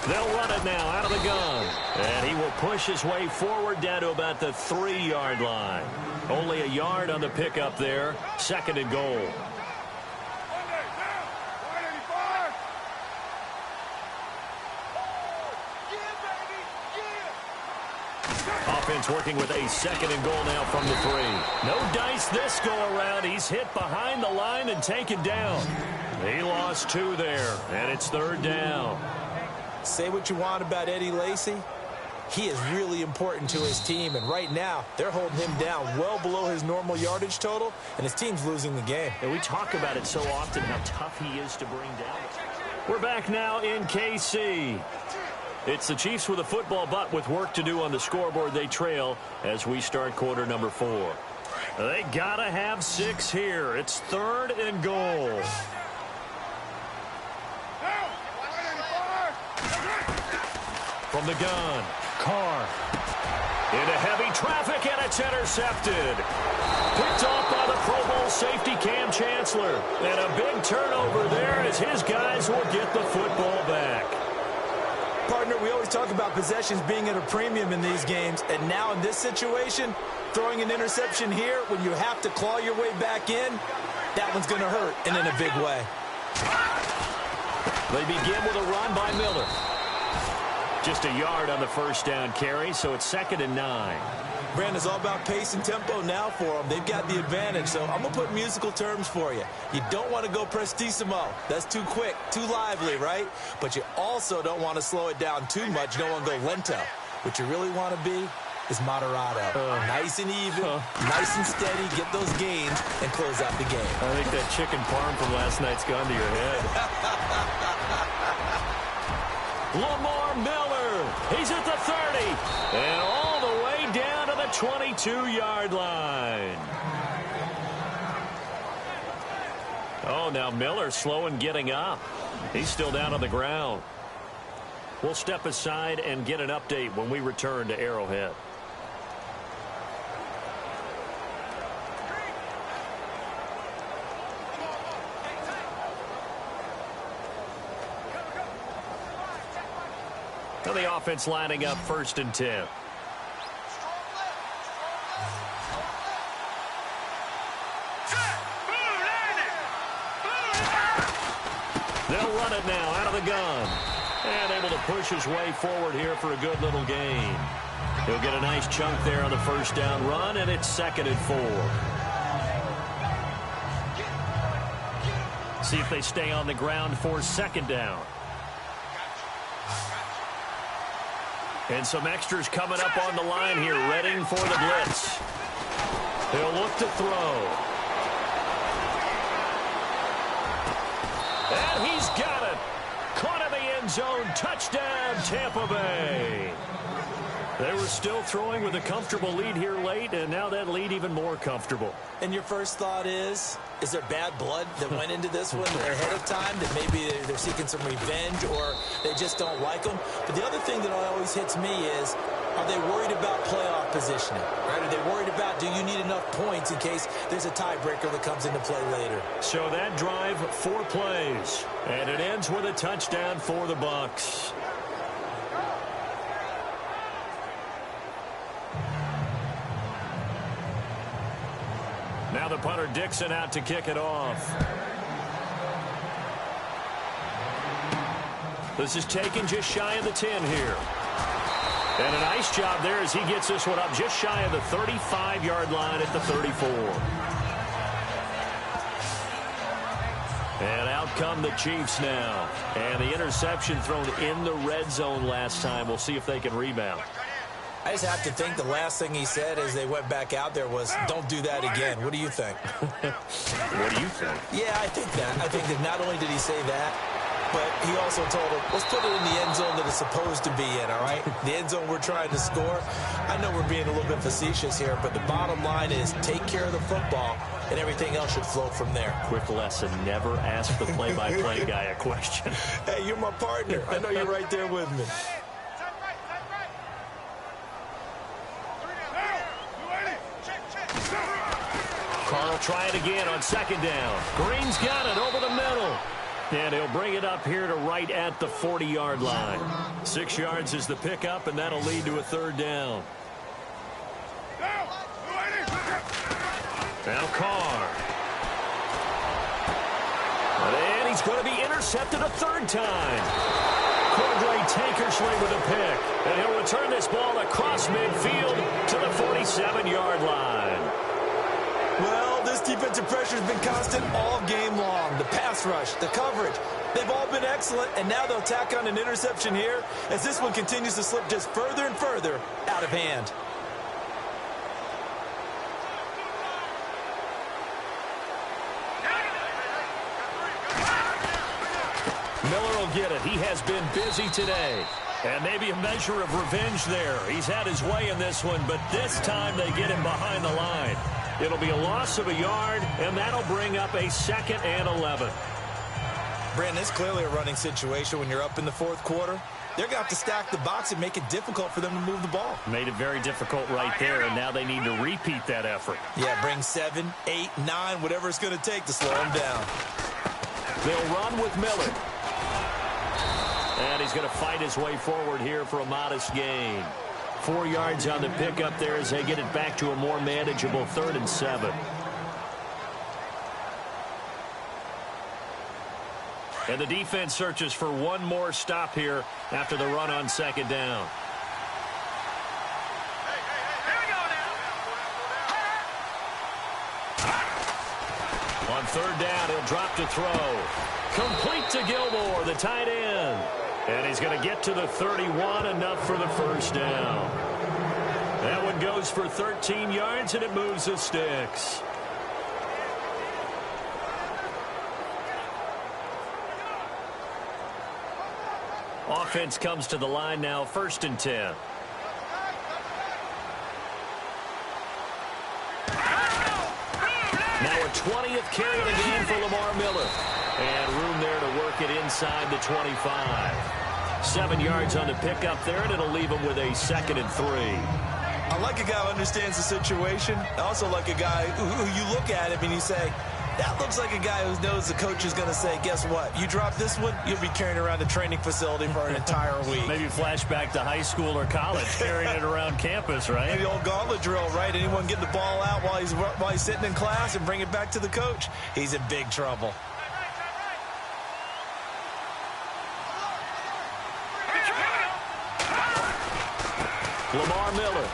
They'll run it now out of the gun. And he will push his way forward down to about the 3-yard line. Only a yard on the pickup there. Second and goal. Offense working with a second and goal now from the 3. No dice this go around. He's hit behind the line and taken down. He lost 2 there, and it's third down. Say what you want about Eddie Lacy. He is really important to his team, and right now they're holding him down well below his normal yardage total, and his team's losing the game. And we talk about it so often, how tough he is to bring down. We're back now in KC. It's the Chiefs with a football, but with work to do on the scoreboard. They trail as we start quarter number 4. They gotta have 6 here. It's third and goal. From the gun, Carr. Into heavy traffic, and it's intercepted. Picked off by the Pro Bowl safety Cam Chancellor. And a big turnover there as his guys will get the football back. Partner, we always talk about possessions being at a premium in these games, and now in this situation, throwing an interception here when you have to claw your way back in, that one's going to hurt, and in a big way. They begin with a run by Miller. Just a yard on the first down carry, so it's second and 9. Brandon, it's all about pace and tempo now for them. They've got the advantage, so I'm going to put musical terms for you. You don't want to go prestissimo. That's too quick, too lively, right? But you also don't want to slow it down too much. You don't want to go lento. What you really want to be is moderato. Nice and even, nice and steady, get those gains, and close out the game. I think that chicken parm from last night's gone to your head. Lamar Miller, he's at the 30, and all the way down to the 22-yard line. Oh, now Miller slow in getting up. He's still down on the ground. We'll step aside and get an update when we return to Arrowhead. So the offense lining up first and 10. They'll run it now out of the gun. And able to push his way forward here for a good little gain. He'll get a nice chunk there on the first down run, and it's second and 4. See if they stay on the ground for second down. And some extras coming up on the line here, readying for the blitz. He'll look to throw. And he's got it. Caught in the end zone. Touchdown, Tampa Bay. They were still throwing with a comfortable lead here late, and now that lead even more comfortable. And your first thought is there bad blood that went into this one ahead of time, that maybe they're seeking some revenge or they just don't like them? But the other thing that always hits me is, are they worried about playoff positioning? Right? Are they worried about, do you need enough points in case there's a tiebreaker that comes into play later? So that drive, 4 plays, and it ends with a touchdown for the Bucs. Now the punter Dixon out to kick it off. This is taken just shy of the 10 here. And a nice job there as he gets this one up just shy of the 35-yard line at the 34. And out come the Chiefs now. And the interception thrown in the red zone last time. We'll see if they can rebound. I just have to think the last thing he said as they went back out there was, don't do that again. What do you think? What do you think? Yeah, I think that. I think that not only did he say that, but he also told him, let's put it in the end zone that it's supposed to be in, all right? The end zone we're trying to score. I know we're being a little bit facetious here, but the bottom line is take care of the football, and everything else should flow from there. Quick lesson, never ask the play-by-play guy a question. Hey, you're my partner. I know you're right there with me. Carl try it again on second down. Green's got it over the middle. And he'll bring it up here to right at the 40-yard line. 6 yards is the pickup, and that'll lead to a third down. Now Carr. And he's going to be intercepted a third time. Cordray Tankersley with a pick. And he'll return this ball across midfield to the 47-yard line. Well, this defensive pressure has been constant all game long. The pass rush, the coverage, they've all been excellent, and now they'll tack on an interception here as this one continues to slip just further and further out of hand. Miller will get it. He has been busy today. And maybe a measure of revenge there. He's had his way in this one, but this time they get him behind the line. It'll be a loss of a yard, and that'll bring up a 2nd and 11. Brandon, it's clearly a running situation when you're up in the fourth quarter. They're going to have to stack the box and make it difficult for them to move the ball. Made it very difficult right there, and now they need to repeat that effort. Yeah, bring 7, 8, 9, whatever it's going to take to slow them down. They'll run with Miller. And he's going to fight his way forward here for a modest gain. 4 yards on the pickup there as they get it back to a more manageable 3rd and 7. And the defense searches for one more stop here after the run on second down. On third down, he'll drop to throw. Complete to Gilmore, the tight end. And he's going to get to the 31, enough for the first down. That one goes for 13 yards, and it moves the sticks. Offense comes to the line now, 1st and 10. Now a 20th carry of the game for Lamar Miller. And room there to work it inside the 25. 7 yards on the pickup there, and it'll leave him with a 2nd and 3. I like a guy who understands the situation. I also like a guy who you look at him and you say, that looks like a guy who knows the coach is going to say, guess what? You drop this one, you'll be carrying around the training facility for an entire week. Maybe flashback to high school or college, carrying it around campus, right? Maybe the old gauntlet drill, right? Anyone getting the ball out while he's sitting in class and bring it back to the coach? He's in big trouble. Lamar Miller.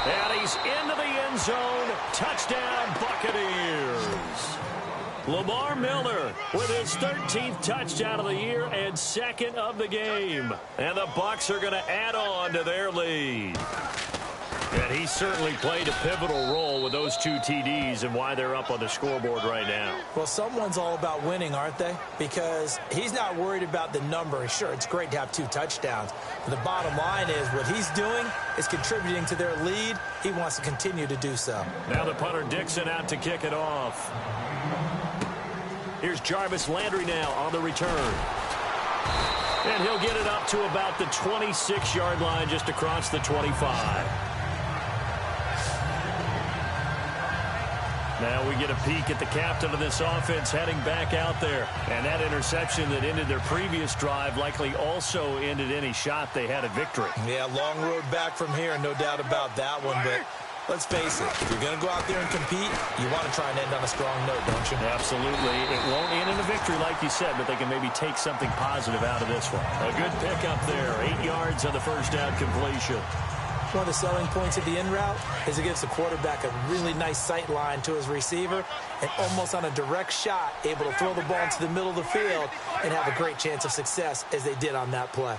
And he's into the end zone. Touchdown, Buccaneers. Lamar Miller with his 13th touchdown of the year and 2nd of the game. And the Bucs are going to add on to their lead. And he certainly played a pivotal role with those 2 TDs and why they're up on the scoreboard right now. Well, someone's all about winning, aren't they? Because he's not worried about the number. Sure, it's great to have 2 touchdowns. But the bottom line is what he's doing is contributing to their lead. He wants to continue to do so. Now the punter Dixon out to kick it off. Here's Jarvis Landry now on the return. And he'll get it up to about the 26-yard line just across the 25. Now we get a peek at the captain of this offense heading back out there. And that interception that ended their previous drive likely also ended any shot they had at victory. Yeah, long road back from here, no doubt about that one. But let's face it, if you're going to go out there and compete, you want to try and end on a strong note, don't you? Absolutely. It won't end in a victory like you said, but they can maybe take something positive out of this one. A good pickup there. 8 yards on the first down completion. One of the selling points of the in route is it gives the quarterback a really nice sight line to his receiver and almost on a direct shot able to throw the ball into the middle of the field and have a great chance of success as they did on that play.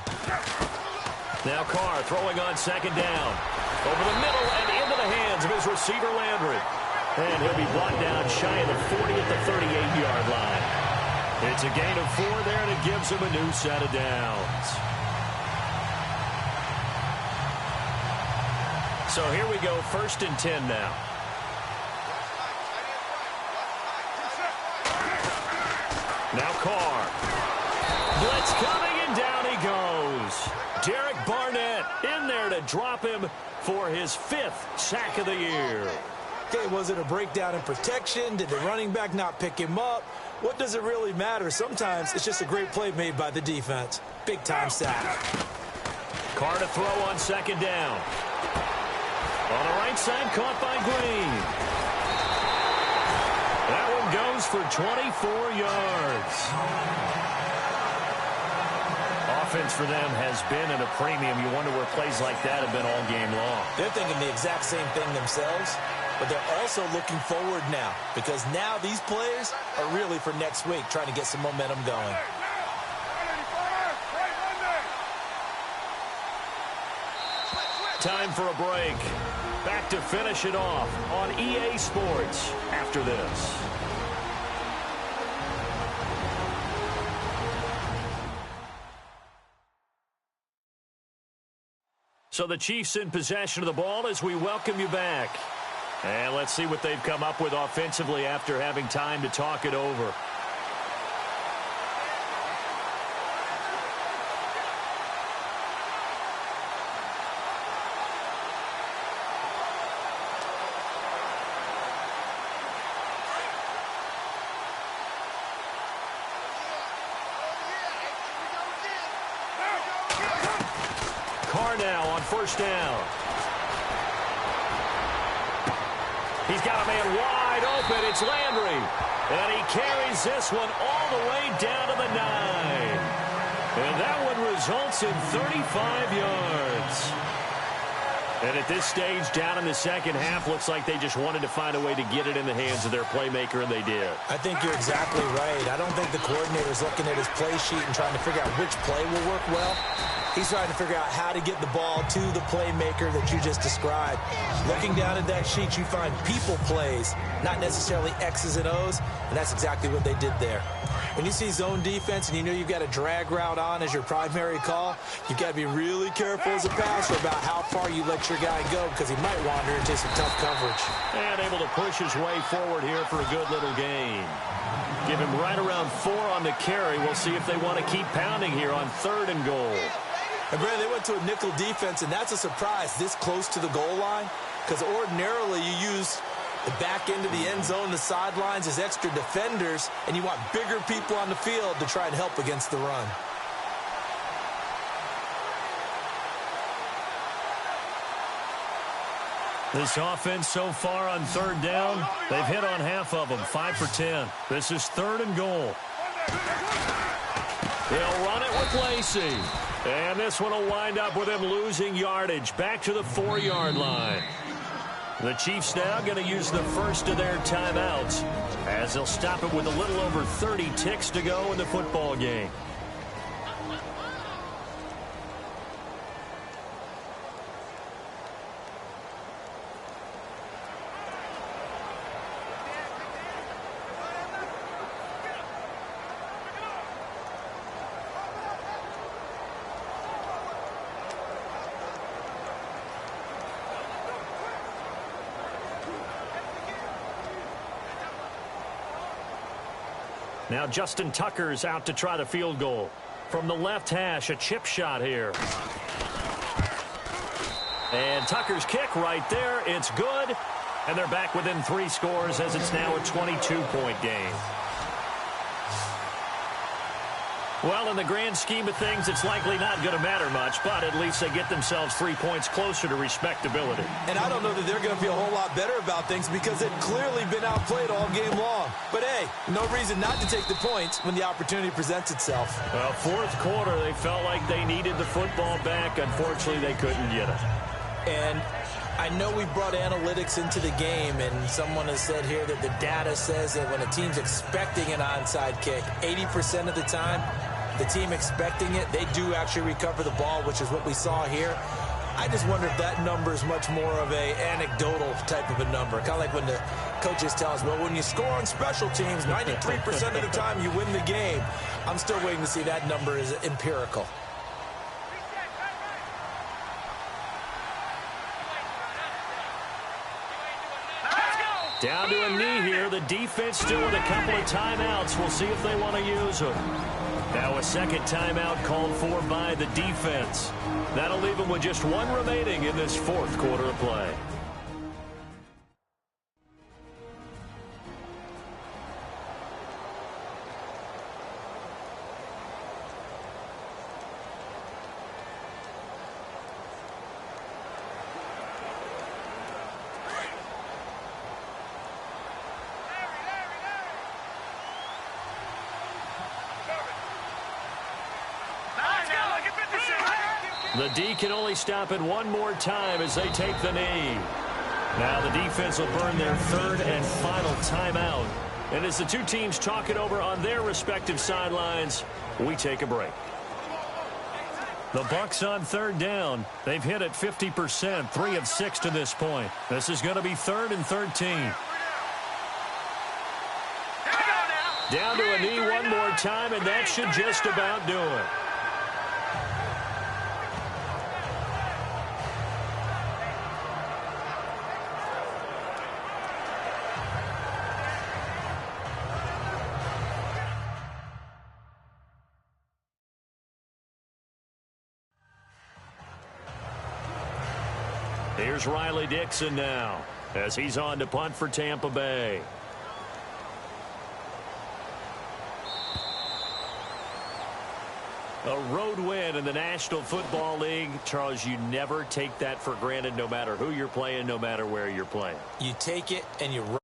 Now Carr throwing on second down. Over the middle and into the hands of his receiver Landry. And he'll be brought down shy of the 40 at the 38-yard line. It's a gain of 4 there and it gives him a new set of downs. So here we go, 1st and 10 now. Now Carr. Blitz coming and down he goes. Derek Barnett in there to drop him for his 5th sack of the year. Okay, was it a breakdown in protection? Did the running back not pick him up? What does it really matter? Sometimes it's just a great play made by the defense. Big-time sack. Carr to throw on second down. On the right side, caught by Green. That one goes for 24 yards. Offense for them has been at a premium. You wonder where plays like that have been all game long. They're thinking the exact same thing themselves, but they're also looking forward now because now these plays are really for next week, trying to get some momentum going. Time for a break. Back to finish it off on EA Sports after this. So the Chiefs in possession of the ball as we welcome you back. And let's see what they've come up with offensively after having time to talk it over. Carr now on first down. He's got a man wide open. It's Landry. And he carries this one all the way down to the 9. And that one results in 35 yards. And at this stage, down in the second half, looks like they just wanted to find a way to get it in the hands of their playmaker, and they did. I think you're exactly right. I don't think the coordinator's looking at his play sheet and trying to figure out which play will work well. He's trying to figure out how to get the ball to the playmaker that you just described. Looking down at that sheet, you find people plays, not necessarily X's and O's, and that's exactly what they did there. When you see zone defense and you know you've got a drag route on as your primary call, you've got to be really careful as a passer about how far you let your guy go because he might wander into some tough coverage. And able to push his way forward here for a good little gain. Give him right around 4 on the carry. We'll see if they want to keep pounding here on 3rd and goal. And Brandon, they went to a nickel defense, and that's a surprise this close to the goal line because ordinarily you use the back end of the end zone, the sidelines as extra defenders, and you want bigger people on the field to try and help against the run. This offense so far on 3rd down, they've hit on half of them, 5 for 10. This is 3rd and goal. They'll run it with Lacey. And this one will wind up with him losing yardage back to the 4-yard line. The Chiefs now going to use the first of their timeouts as they'll stop it with a little over 30 ticks to go in the football game. Now Justin Tucker's out to try the field goal. From the left hash, a chip shot here. And Tucker's kick right there. It's good. And they're back within 3 scores as it's now a 22-point game. Well, in the grand scheme of things, it's likely not going to matter much, but at least they get themselves 3 points closer to respectability. And I don't know that they're going to be a whole lot better about things because they've clearly been outplayed all game long. But, hey, no reason not to take the points when the opportunity presents itself. Well, fourth quarter, they felt like they needed the football back. Unfortunately, they couldn't get it. And I know we brought analytics into the game, and someone has said here that the data says that when a team's expecting an onside kick, 80% of the time, the team expecting it, they do actually recover the ball, which is what we saw here. I just wonder if that number is much more of a anecdotal type of a number. Kind of like when the coaches tell us, well, when you score on special teams, 93% of the time you win the game. I'm still waiting to see that number is empirical. Down to a knee here. The defense still with a couple of timeouts. We'll see if they want to use them. Now a second timeout called for by the defense. That'll leave them with just 1 remaining in this fourth quarter of play. The D can only stop it 1 more time as they take the knee. Now the defense will burn their 3rd and final timeout. And as the 2 teams talk it over on their respective sidelines, we take a break. The Bucs on 3rd down. They've hit it 50%, 3 of 6 to this point. This is going to be 3rd and 13. Down to a knee 1 more time, and that should just about do it. Here's Riley Dixon now as he's on to punt for Tampa Bay. A road win in the National Football League. Charles, you never take that for granted no matter who you're playing, no matter where you're playing. You take it and you run.